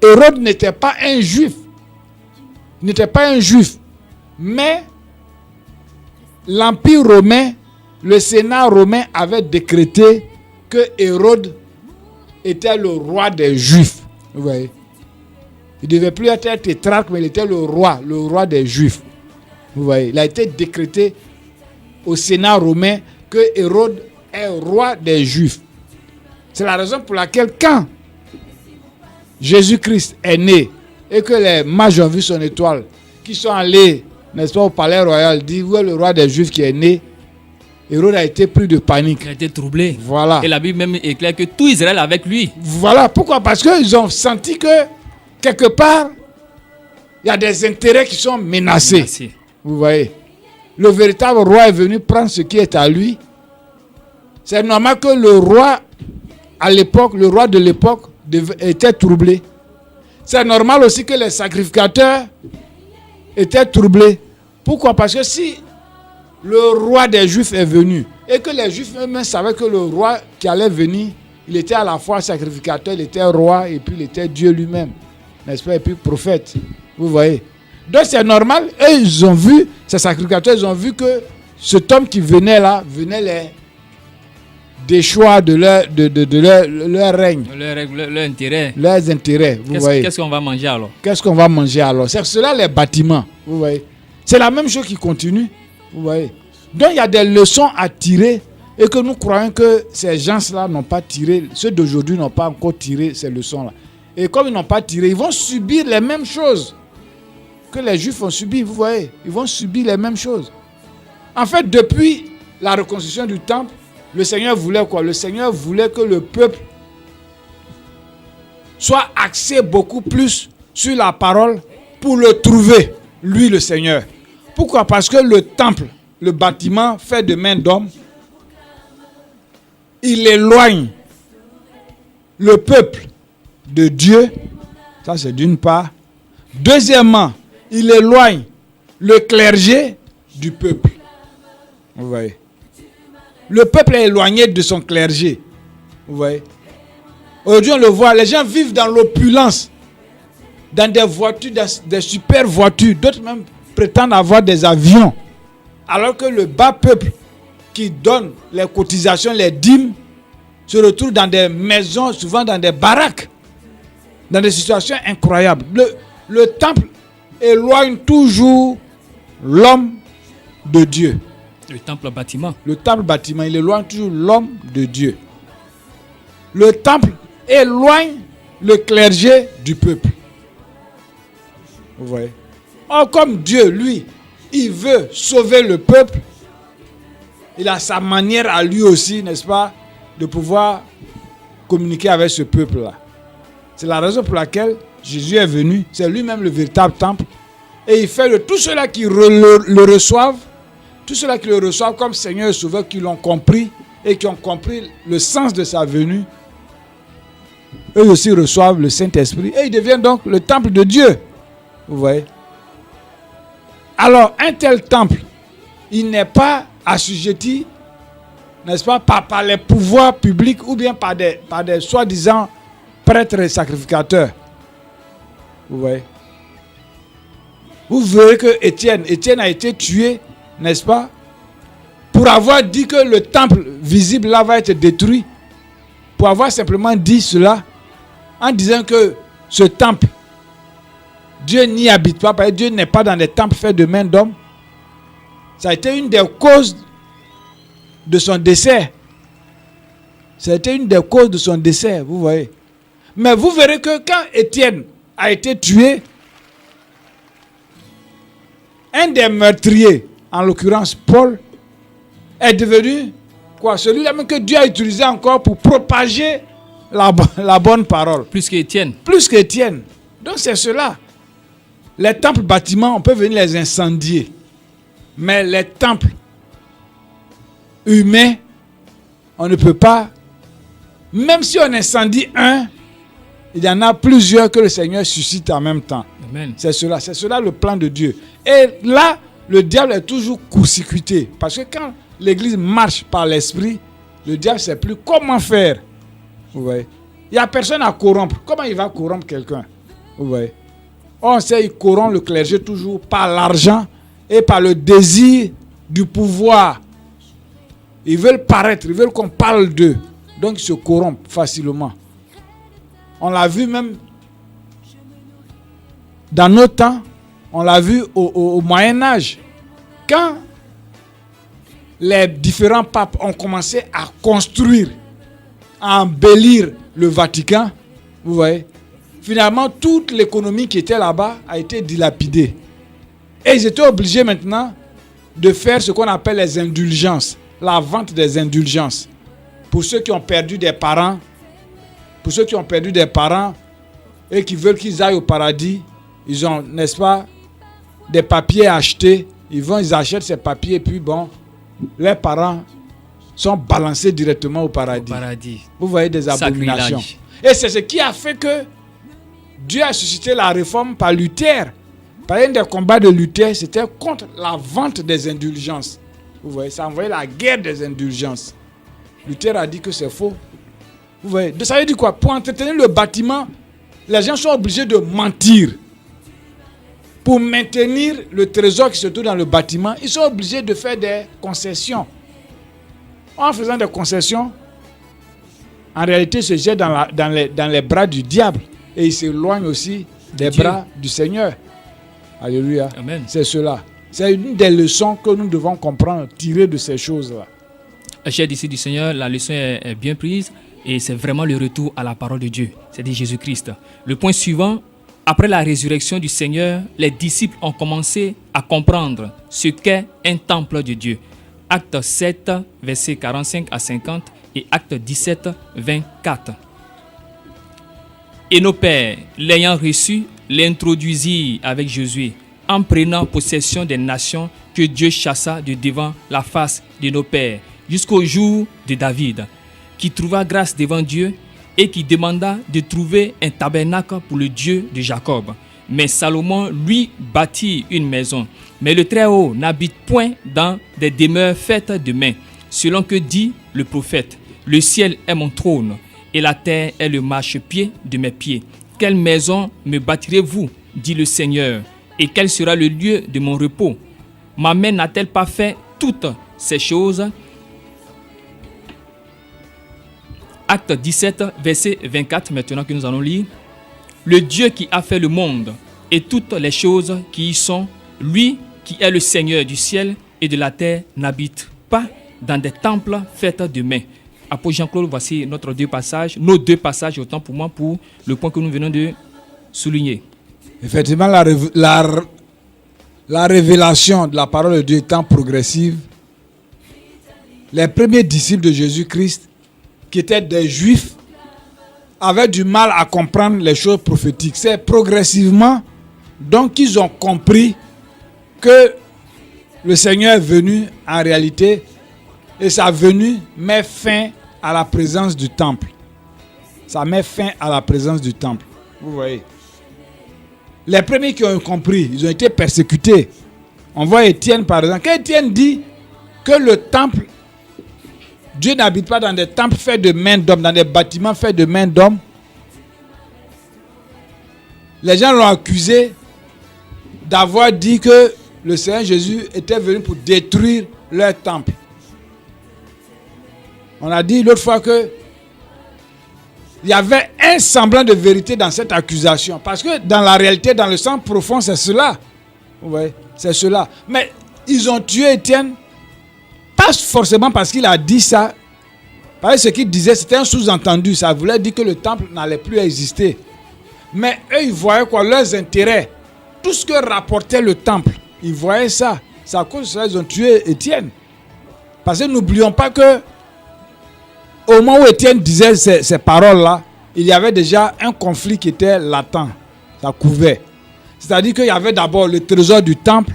Hérode n'était pas un Juif. Il n'était pas un Juif. Mais l'Empire romain, le Sénat romain avait décrété que Hérode était le roi des Juifs. Vous voyez. Il ne devait plus être tétrarque, mais il était le roi des Juifs. Vous voyez. Il a été décrété au Sénat romain que Hérode est roi des Juifs. C'est la raison pour laquelle quand Jésus-Christ est né et que les mages ont vu son étoile, qui sont allés, n'est-ce pas, au palais royal, dire où est le roi des Juifs qui est né, Hérode a été pris de panique. Il a été troublé. Voilà. Et la Bible même éclaire que tout Israël est avec lui. Voilà. Pourquoi? Parce qu'ils ont senti que, quelque part, il y a des intérêts qui sont menacés. Merci. Vous voyez. Le véritable roi est venu prendre ce qui est à lui. C'est normal que le roi, à l'époque, le roi de l'époque, était troublé. C'est normal aussi que les sacrificateurs étaient troublés. Pourquoi? Parce que si le roi des Juifs est venu et que les Juifs eux-mêmes savaient que le roi qui allait venir, il était à la fois sacrificateur, il était roi et puis il était Dieu lui-même, n'est-ce pas, et puis prophète. Vous voyez. Donc c'est normal. Et ils ont vu, ces sacrificateurs, ils ont vu que cet homme qui venait là, venait les déchoir de leur règne. Leur intérêt. Leurs intérêts, vous voyez. Qu'est-ce qu'on va manger alors? Qu'est-ce qu'on va manger alors? C'est cela les bâtiments, vous voyez. C'est la même chose qui continue, vous voyez. Donc il y a des leçons à tirer et que nous croyons que ces gens-là n'ont pas tiré, ceux d'aujourd'hui n'ont pas encore tiré ces leçons-là. Et comme ils n'ont pas tiré, ils vont subir les mêmes choses que les Juifs ont subi, vous voyez. Ils vont subir les mêmes choses. En fait, depuis la reconstruction du temple, le Seigneur voulait quoi? Le Seigneur voulait que le peuple soit axé beaucoup plus sur la parole pour le trouver, lui le Seigneur. Pourquoi? Parce que le temple, le bâtiment fait de main d'homme, il éloigne le peuple de Dieu. Ça, c'est d'une part. Deuxièmement, il éloigne le clergé du peuple. Vous voyez. Le peuple est éloigné de son clergé. Vous voyez. Aujourd'hui, on le voit, les gens vivent dans l'opulence, dans des voitures, des super voitures. D'autres même prétendent avoir des avions. Alors que le bas peuple qui donne les cotisations, les dîmes, se retrouve dans des maisons, souvent dans des baraques, dans des situations incroyables. Le temple éloigne toujours l'homme de Dieu. Le temple bâtiment. Le temple bâtiment, il éloigne toujours l'homme de Dieu. Le temple éloigne le clergé du peuple. Vous voyez? Or, comme Dieu, lui, il veut sauver le peuple, il a sa manière à lui aussi, n'est-ce pas, de pouvoir communiquer avec ce peuple-là. C'est la raison pour laquelle Jésus est venu. C'est lui-même le véritable temple. Et il fait de tous ceux-là qui le reçoivent, tous ceux-là qui le reçoivent comme Seigneur et Sauveur, qui l'ont compris et qui ont compris le sens de sa venue, eux aussi reçoivent le Saint-Esprit et ils deviennent donc le temple de Dieu. Vous voyez? Alors, un tel temple, il n'est pas assujetti, n'est-ce pas, par les pouvoirs publics ou bien par des soi-disant prêtres et sacrificateurs. Vous voyez? Vous verrez que Étienne a été tué, n'est-ce pas, pour avoir dit que le temple visible là va être détruit, pour avoir simplement dit cela, en disant que ce temple, Dieu n'y habite pas, parce que Dieu n'est pas dans des temples faits de main d'homme. Ça a été une des causes de son décès. Ça a été une des causes de son décès, vous voyez. Mais vous verrez que quand Étienne a été tué, un des meurtriers, en l'occurrence Paul, est devenu quoi? Celui-là même que Dieu a utilisé encore pour propager la bonne parole. Plus qu'Étienne. Plus qu'Étienne. Donc c'est cela. Les temples bâtiments, on peut venir les incendier. Mais les temples humains, on ne peut pas. Même si on incendie un, il y en a plusieurs que le Seigneur suscite en même temps. Amen. C'est cela le plan de Dieu. Et là, le diable est toujours court-circuité. Parce que quand l'église marche par l'esprit, le diable ne sait plus comment faire. Vous voyez? Il n'y a personne à corrompre. Comment il va corrompre quelqu'un? Vous voyez? On sait qu'il corrompt le clergé toujours par l'argent et par le désir du pouvoir. Ils veulent paraître, ils veulent qu'on parle d'eux. Donc ils se corrompent facilement. On l'a vu même dans nos temps, on l'a vu au Moyen-Âge. Quand les différents papes ont commencé à construire, à embellir le Vatican, vous voyez, finalement, toute l'économie qui était là-bas a été dilapidée. Et ils étaient obligés maintenant de faire ce qu'on appelle les indulgences, la vente des indulgences. Pour ceux qui ont perdu des parents, et qui veulent qu'ils aillent au paradis, ils ont, n'est-ce pas, des papiers à acheter. Ils achètent ces papiers et puis bon, leurs parents sont balancés directement au paradis. Vous voyez des abominations. Sacrilège. Et c'est ce qui a fait que Dieu a suscité la réforme par Luther. Par un des combats de Luther, c'était contre la vente des indulgences. Vous voyez, ça envoyait la guerre des indulgences. Luther a dit que c'est faux. Vous voyez, ça veut dire quoi? Pour entretenir le bâtiment, les gens sont obligés de mentir. Pour maintenir le trésor qui se trouve dans le bâtiment, ils sont obligés de faire des concessions. En faisant des concessions, en réalité, ils se jettent dans les bras du diable. Et ils s'éloignent aussi des bras du Seigneur. Alléluia. Amen. C'est cela. C'est une des leçons que nous devons comprendre, tirer de ces choses-là. Chers disciples du Seigneur, la leçon est bien prise et c'est vraiment le retour à la parole de Dieu, c'est-à-dire Jésus-Christ. Le point suivant, après la résurrection du Seigneur, les disciples ont commencé à comprendre ce qu'est un temple de Dieu. Acte 7, versets 45 à 50 et Acte 17, 24. Et nos pères, l'ayant reçu, l'introduisirent avec Josué, en prenant possession des nations que Dieu chassa de devant la face de nos pères, jusqu'au jour de David, qui trouva grâce devant Dieu et qui demanda de trouver un tabernacle pour le Dieu de Jacob. Mais Salomon, lui, bâtit une maison. Mais le Très-Haut n'habite point dans des demeures faites de main, selon que dit le prophète. Le ciel est mon trône, et la terre est le marchepied de mes pieds. Quelle maison me bâtirez-vous, dit le Seigneur, et quel sera le lieu de mon repos? Ma main n'a-t-elle pas fait toutes ces choses? Acte 17, verset 24, maintenant que nous allons lire. Le Dieu qui a fait le monde et toutes les choses qui y sont, lui qui est le Seigneur du ciel et de la terre, n'habite pas dans des temples faits de mains. Apôtre Jean-Claude, voici nos deux passages, autant pour moi, pour le point que nous venons de souligner. Effectivement, la révélation de la parole de Dieu étant progressive, les premiers disciples de Jésus-Christ, qui étaient des Juifs, avaient du mal à comprendre les choses prophétiques. C'est progressivement donc qu'ils ont compris que le Seigneur est venu en réalité et sa venue met fin à la présence du temple. Ça met fin à la présence du temple. Vous voyez. Les premiers qui ont compris, ils ont été persécutés. On voit Étienne par exemple. Quand Étienne dit que le temple, Dieu n'habite pas dans des temples faits de mains d'hommes, dans des bâtiments faits de mains d'hommes, les gens l'ont accusé d'avoir dit que le Seigneur Jésus était venu pour détruire leur temple. On a dit l'autre fois que il y avait un semblant de vérité dans cette accusation. Parce que dans la réalité, dans le sens profond, c'est cela. Vous voyez, c'est cela. Mais ils ont tué Étienne, pas forcément parce qu'il a dit ça. Parce que ce qu'il disait, c'était un sous-entendu. Ça voulait dire que le temple n'allait plus exister. Mais eux, ils voyaient quoi? Leurs intérêts. Tout ce que rapportait le temple, ils voyaient ça. C'est à cause de ça qu'ils ont tué Étienne. Parce que n'oublions pas que au moment où Étienne disait ces paroles-là, il y avait déjà un conflit qui était latent. Ça couvait. C'est-à-dire qu'il y avait d'abord le trésor du temple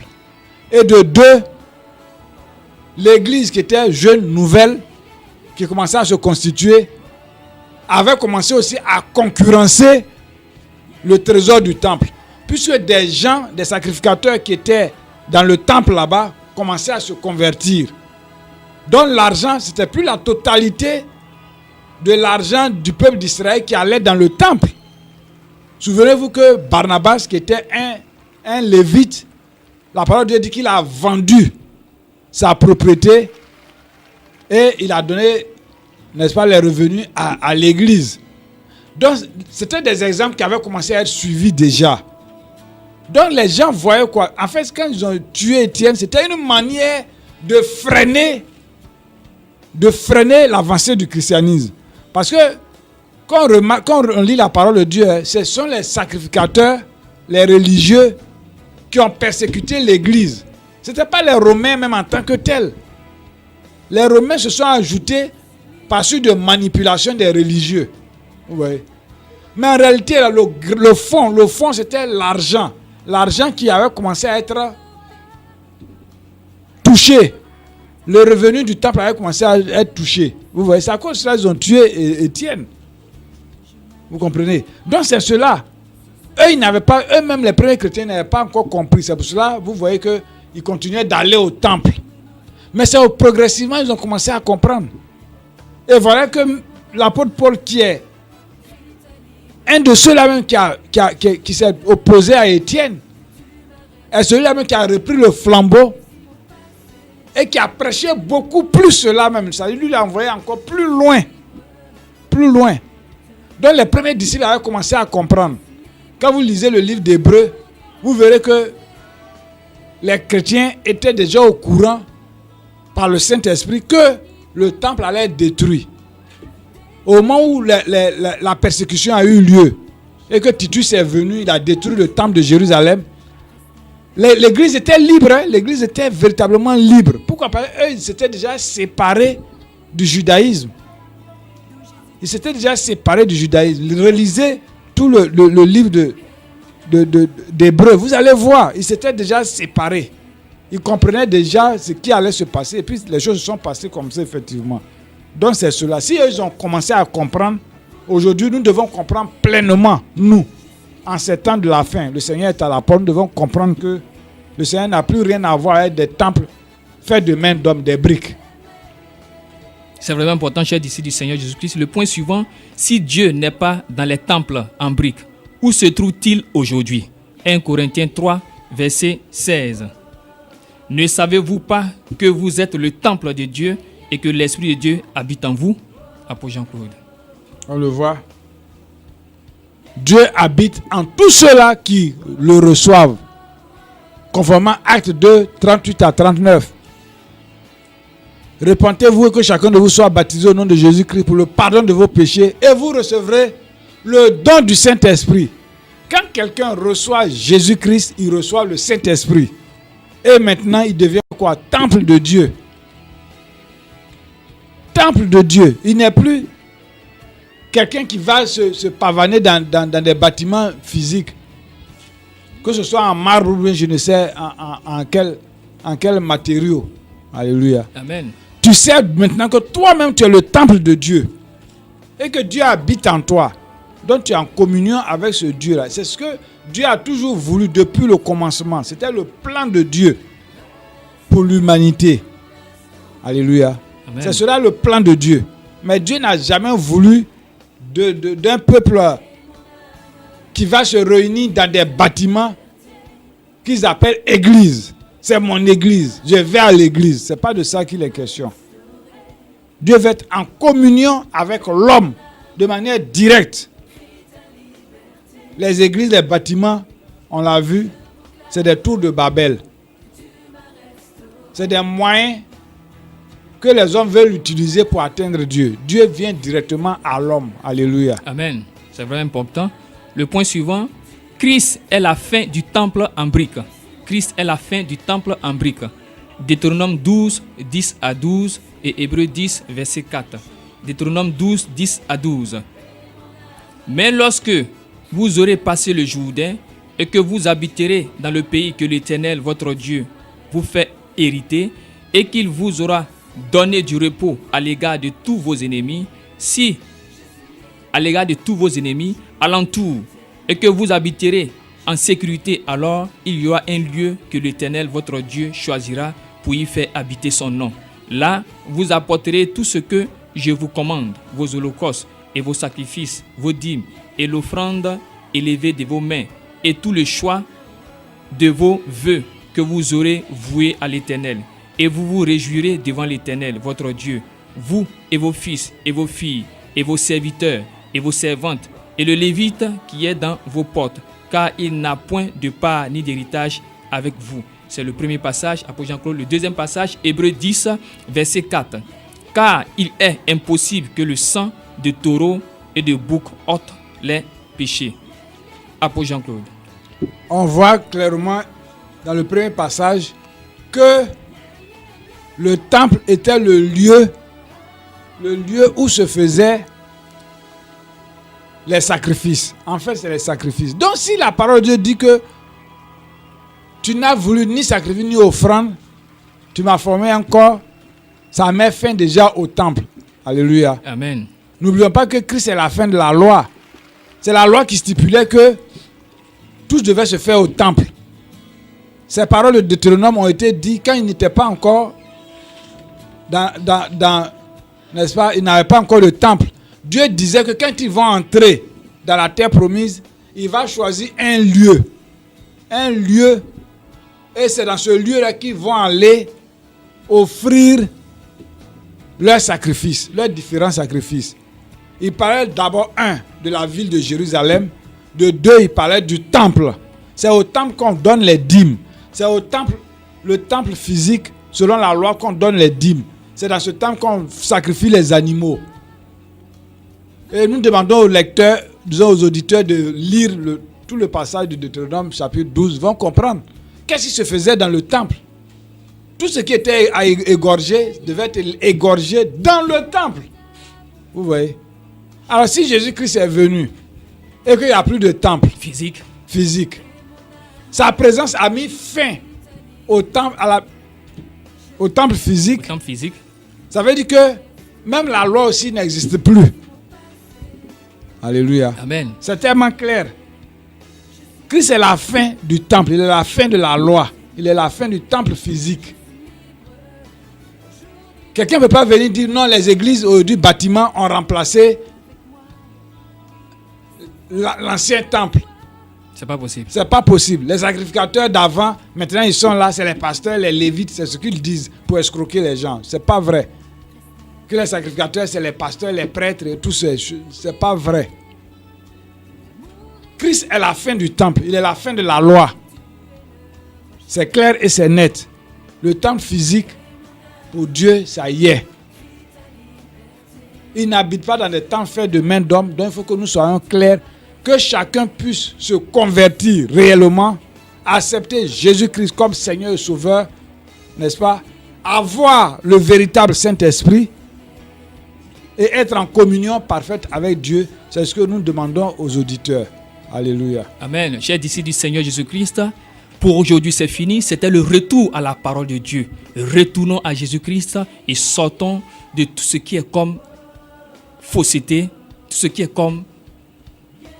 et de deux, l'église qui était jeune, nouvelle, qui commençait à se constituer, avait commencé aussi à concurrencer le trésor du temple. Puisque des gens, des sacrificateurs qui étaient dans le temple là-bas, commençaient à se convertir. Donc l'argent, ce n'était plus la totalité de l'argent du peuple d'Israël qui allait dans le temple. Souvenez-vous que Barnabas, qui était un lévite, la parole de Dieu dit qu'il a vendu sa propriété et il a donné, n'est-ce pas, les revenus à l'église. Donc, c'était des exemples qui avaient commencé à être suivis déjà. Donc, les gens voyaient quoi? En fait, quand ils ont tué Étienne, c'était une manière de freiner l'avancée du christianisme. Parce que quand on lit la parole de Dieu, ce sont les sacrificateurs, les religieux qui ont persécuté l'Église. Ce n'étaient pas les Romains même en tant que tels. Les Romains se sont ajoutés par suite de manipulation des religieux. Vous voyez. Mais en réalité, le fond, c'était l'argent. L'argent qui avait commencé à être touché. Le revenu du temple avait commencé à être touché. Vous voyez, c'est à cause de cela qu'ils ont tué Étienne. Vous comprenez? Donc c'est cela. Eux-mêmes les premiers chrétiens n'avaient pas encore compris. C'est pour cela, vous voyez qu'ils continuaient d'aller au temple. Mais c'est progressivement ils ont commencé à comprendre. Et voilà que l'apôtre Paul, qui est un de ceux-là même qui s'est opposé à Étienne, est celui-là même qui a repris le flambeau et qui a prêché beaucoup plus cela même. Ça lui l'a envoyé encore plus loin. Plus loin. Donc les premiers disciples avaient commencé à comprendre. Quand vous lisez le livre d'Hébreux, vous verrez que les chrétiens étaient déjà au courant par le Saint-Esprit que le temple allait être détruit. Au moment où la persécution a eu lieu et que Titus est venu, il a détruit le temple de Jérusalem, l'église était libre, hein? L'église était véritablement libre. Pourquoi? Parce qu'eux, ils s'étaient déjà séparés du judaïsme. Ils s'étaient déjà séparés du judaïsme. Relisez tout le livre d'Hébreux. Vous allez voir, ils s'étaient déjà séparés. Ils comprenaient déjà ce qui allait se passer. Et puis les choses se sont passées comme ça, effectivement. Donc c'est cela. Si eux, ils ont commencé à comprendre, aujourd'hui, nous devons comprendre pleinement, nous, en ces temps de la fin. Le Seigneur est à la porte. Nous devons comprendre que le Seigneur n'a plus rien à voir avec des temples faits de mains d'hommes, des briques. C'est vraiment important, chers disciples du Seigneur Jésus-Christ. Le point suivant, si Dieu n'est pas dans les temples en briques, où se trouve-t-il aujourd'hui? 1 Corinthiens 3, verset 16. Ne savez-vous pas que vous êtes le temple de Dieu et que l'Esprit de Dieu habite en vous? Apôtre Jean-Claude. On le voit. Dieu habite en tous ceux-là qui le reçoivent. Conformément à Actes 2, 38 à 39. Repentez-vous et que chacun de vous soit baptisé au nom de Jésus-Christ pour le pardon de vos péchés et vous recevrez le don du Saint-Esprit. Quand quelqu'un reçoit Jésus-Christ, il reçoit le Saint-Esprit. Et maintenant, il devient quoi? Temple de Dieu. Temple de Dieu. Il n'est plus quelqu'un qui va se pavaner dans des bâtiments physiques. Que ce soit en marbre ou bien je ne sais en quel matériau. Alléluia. Amen. Tu sais maintenant que toi-même tu es le temple de Dieu. Et que Dieu habite en toi. Donc tu es en communion avec ce Dieu-là. C'est ce que Dieu a toujours voulu depuis le commencement. C'était le plan de Dieu pour l'humanité. Alléluia. Amen. C'est cela le plan de Dieu. Mais Dieu n'a jamais voulu d'un peuple qui va se réunir dans des bâtiments qu'ils appellent église. C'est mon église. Je vais à l'église. Ce n'est pas de ça qu'il est question. Dieu veut être en communion avec l'homme de manière directe. Les églises, les bâtiments, on l'a vu, c'est des tours de Babel. C'est des moyens que les hommes veulent utiliser pour atteindre Dieu. Dieu vient directement à l'homme. Alléluia. Amen. C'est vraiment important. Le point suivant, Christ est la fin du temple en briques. Christ est la fin du temple en briques. Deutéronome 12, 10 à 12 et Hébreux 10, verset 4. Deutéronome 12, 10 à 12. Mais lorsque vous aurez passé le Jourdain et que vous habiterez dans le pays que l'Éternel, votre Dieu, vous fait hériter et qu'il vous aura donné du repos à l'égard de tous vos ennemis, à l'égard de tous vos ennemis alentour, et que vous habiterez en sécurité, alors il y aura un lieu que l'Éternel, votre Dieu, choisira pour y faire habiter son nom. Là, vous apporterez tout ce que je vous commande, vos holocaustes et vos sacrifices, vos dîmes et l'offrande élevée de vos mains et tout le choix de vos vœux que vous aurez voués à l'Éternel. Et vous vous réjouirez devant l'Éternel, votre Dieu, vous et vos fils et vos filles et vos serviteurs et vos servantes et le Lévite qui est dans vos portes, car il n'a point de part ni d'héritage avec vous. C'est le premier passage, apôtre Jean-Claude. Le deuxième passage, Hébreux 10, verset 4. Car il est impossible que le sang de taureau et de boucs ôtent les péchés. Apôtre Jean-Claude. On voit clairement dans le premier passage que le temple était le lieu où se faisaient les sacrifices. En fait, c'est les sacrifices. Donc, si la parole de Dieu dit que tu n'as voulu ni sacrifice ni offrande, tu m'as formé un corps, ça met fin déjà au temple. Alléluia. Amen. N'oublions pas que Christ est la fin de la loi. C'est la loi qui stipulait que tout devait se faire au temple. Ces paroles de Deutéronome ont été dites quand il n'était pas encore n'est-ce pas, il n'avait pas encore le temple. Dieu disait que quand ils vont entrer dans la terre promise, il va choisir un lieu. Un lieu. Et c'est dans ce lieu-là qu'ils vont aller offrir leurs sacrifices, leurs différents sacrifices. Il parlait d'abord, de la ville de Jérusalem. De deux, il parlait du temple. C'est au temple qu'on donne les dîmes. C'est au temple, le temple physique, selon la loi, qu'on donne les dîmes. C'est dans ce temple qu'on sacrifie les animaux. Et nous demandons aux lecteurs, disons aux auditeurs de lire tout le passage de Deutéronome chapitre 12, vont comprendre qu'est-ce qui se faisait dans le temple. Tout ce qui était égorgé devait être égorgé dans le temple. Vous voyez? Alors si Jésus-Christ est venu et qu'il n'y a plus de temple physique, sa présence a mis fin au temple, au temple physique. Ça veut dire que même la loi aussi n'existe plus. Alléluia. Amen. C'est tellement clair. Christ est la fin du temple, il est la fin de la loi, il est la fin du temple physique. Quelqu'un ne peut pas venir dire non, les églises du bâtiment ont remplacé l'ancien temple. C'est pas possible. C'est pas possible. Les sacrificateurs d'avant, maintenant ils sont là, c'est les pasteurs, les lévites, c'est ce qu'ils disent pour escroquer les gens. C'est pas vrai. Que les sacrificateurs, c'est les pasteurs, les prêtres et tout ça. C'est pas vrai. Christ est la fin du temple, il est la fin de la loi. C'est clair et c'est net. Le temple physique, pour Dieu, ça y est. Il n'habite pas dans des temples faits de main d'homme, donc il faut que nous soyons clairs, que chacun puisse se convertir réellement, accepter Jésus-Christ comme Seigneur et Sauveur, n'est-ce pas? Avoir le véritable Saint-Esprit et être en communion parfaite avec Dieu, c'est ce que nous demandons aux auditeurs. Alléluia. Amen. Chers disciples du Seigneur Jésus-Christ, pour aujourd'hui c'est fini. C'était le retour à la parole de Dieu. Retournons à Jésus-Christ et sortons de tout ce qui est comme fausseté, tout ce qui est comme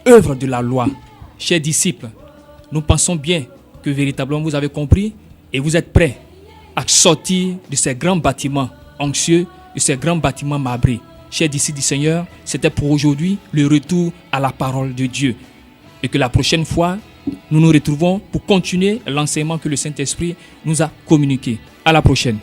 œuvre de la loi. Chers disciples, nous pensons bien que véritablement vous avez compris et vous êtes prêts à sortir de ces grands bâtiments anxieux, de ces grands bâtiments marbrés. Chers disciples du Seigneur, c'était pour aujourd'hui le retour à la parole de Dieu. Et que la prochaine fois, nous nous retrouvons pour continuer l'enseignement que le Saint-Esprit nous a communiqué. À la prochaine.